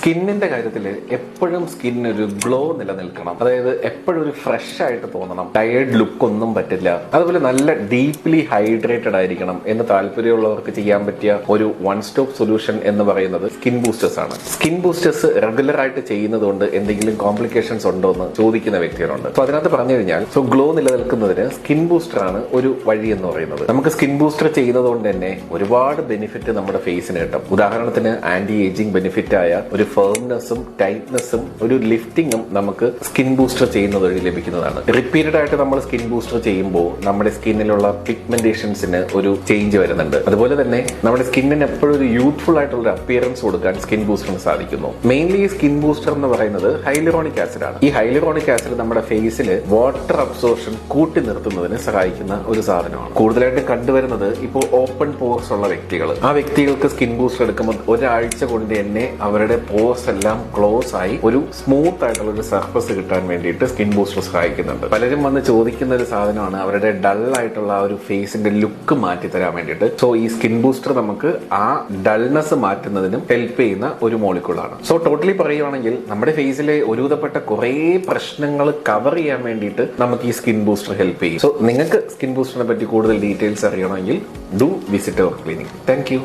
സ്കിന്നിന്റെ കാര്യത്തിൽ എപ്പോഴും സ്കിന്നൊരു ഗ്ലോ നിലനിൽക്കണം. അതായത് എപ്പോഴും ഒരു ഫ്രഷ് ആയിട്ട് തോന്നണം. ടയേർഡ് ലുക്ക് ഒന്നും പറ്റില്ല. അതുപോലെ നല്ല ഡീപ്ലി ഹൈഡ്രേറ്റഡ് ആയിരിക്കണം എന്ന് താല്പര്യമുള്ളവർക്ക് ചെയ്യാൻ പറ്റിയ ഒരു വൺ സ്റ്റോപ്പ് സൊല്യൂഷൻ എന്ന് പറയുന്നത് സ്കിൻ ബൂസ്റ്റേഴ്സ് ആണ്. സ്കിൻ ബൂസ്റ്റേഴ്സ് റെഗുലർ ആയിട്ട് ചെയ്യുന്നത് കൊണ്ട് എന്തെങ്കിലും കോംപ്ലിക്കേഷൻസ് ഉണ്ടോ എന്ന് ചോദിക്കുന്ന വ്യക്തികളുണ്ട്. സോ അതിനകത്ത് പറഞ്ഞു കഴിഞ്ഞാൽ ഗ്ലോ നിലനിൽക്കുന്നതിന് സ്കിൻ ബൂസ്റ്റർ ആണ് ഒരു വഴി എന്ന് പറയുന്നത്. നമുക്ക് സ്കിൻ ബൂസ്റ്റർ ചെയ്യുന്നത് കൊണ്ട് തന്നെ ഒരുപാട് ബെനിഫിറ്റ് നമ്മുടെ ഫേസിന് കിട്ടും. ഉദാഹരണത്തിന് ആന്റി ഏജിംഗ് ബെനിഫിറ്റ് ആയ ഒരു ഫേംനെസ്സും ടൈറ്റ്നെസ്സും ഒരു ലിഫ്റ്റിംഗും നമുക്ക് സ്കിൻ ബൂസ്റ്റർ ചെയ്യുന്നത് വഴി ലഭിക്കുന്നതാണ്. റിപ്പീറ്റഡ് ആയിട്ട് നമ്മൾ സ്കിൻ ബൂസ്റ്റർ ചെയ്യുമ്പോൾ നമ്മുടെ സ്കിന്നിലുള്ള പിഗ്മെന്റേഷൻസിന് ഒരു ചേഞ്ച് വരുന്നുണ്ട്. അതുപോലെ തന്നെ നമ്മുടെ സ്കിന്നിന് എപ്പോഴും ഒരു യൂത്ത്ഫുൾ ആയിട്ടുള്ള ഒരു അപ്പിയറൻസ് കൊടുക്കാൻ സ്കിൻ ബൂസ്റ്ററിന് സാധിക്കുന്നു. മെയിൻലി ഈ സ്കിൻ ബൂസ്റ്റർ എന്ന് പറയുന്നത് ഹൈലറോണിക് ആസിഡ് ആണ്. ഈ ഹൈലറോണിക് ആസിഡ് നമ്മുടെ ഫേസിൽ വാട്ടർ അബ്സോർപ്ഷൻ കൂട്ടി നിർത്തുന്നതിന് സഹായിക്കുന്ന ഒരു സാധനമാണ്. കൂടുതലായിട്ട് കണ്ടുവരുന്നത് ഇപ്പോൾ ഓപ്പൺ പോർസ് ഉള്ള വ്യക്തികൾ, ആ വ്യക്തികൾക്ക് സ്കിൻ ബൂസ്റ്റർ എടുക്കുമ്പോൾ ഒരാഴ്ച കൊണ്ട് തന്നെ അവരുടെ പോർസ് എല്ലാം ക്ലോസ് ആയി ഒരു സ്മൂത്ത് ആയിട്ടുള്ള ഒരു സർഫസ് കിട്ടാൻ വേണ്ടിയിട്ട് സ്കിൻ ബൂസ്റ്റർ സഹായിക്കുന്നുണ്ട്. പലരും വന്ന് ചോദിക്കുന്ന ഒരു സാധനമാണ് അവരുടെ ഡൾ ആയിട്ടുള്ള ആ ഒരു ഫേസിന്റെ ലുക്ക് മാറ്റി തരാൻ വേണ്ടിയിട്ട്. സോ ഈ സ്കിൻ ബൂസ്റ്റർ നമുക്ക് ആ ഡൾനെസ് മാറ്റുന്നതിനും ഹെൽപ്പ് ചെയ്യുന്ന ഒരു മോളിക്യൂളാണ്. സോ ടോട്ടലി പറയുവാണെങ്കിൽ നമ്മുടെ ഫേസിലെ ഒരുവിധപ്പെട്ട കുറെ പ്രശ്നങ്ങൾ കവർ ചെയ്യാൻ വേണ്ടിയിട്ട് നമുക്ക് ഈ സ്കിൻ ബൂസ്റ്റർ ഹെൽപ്പ് ചെയ്യും. സോ നിങ്ങൾക്ക് സ്കിൻ ബൂസ്റ്ററിനെ പറ്റി കൂടുതൽ ഡീറ്റെയിൽസ് അറിയണമെങ്കിൽ do visit our clinic. Thank U.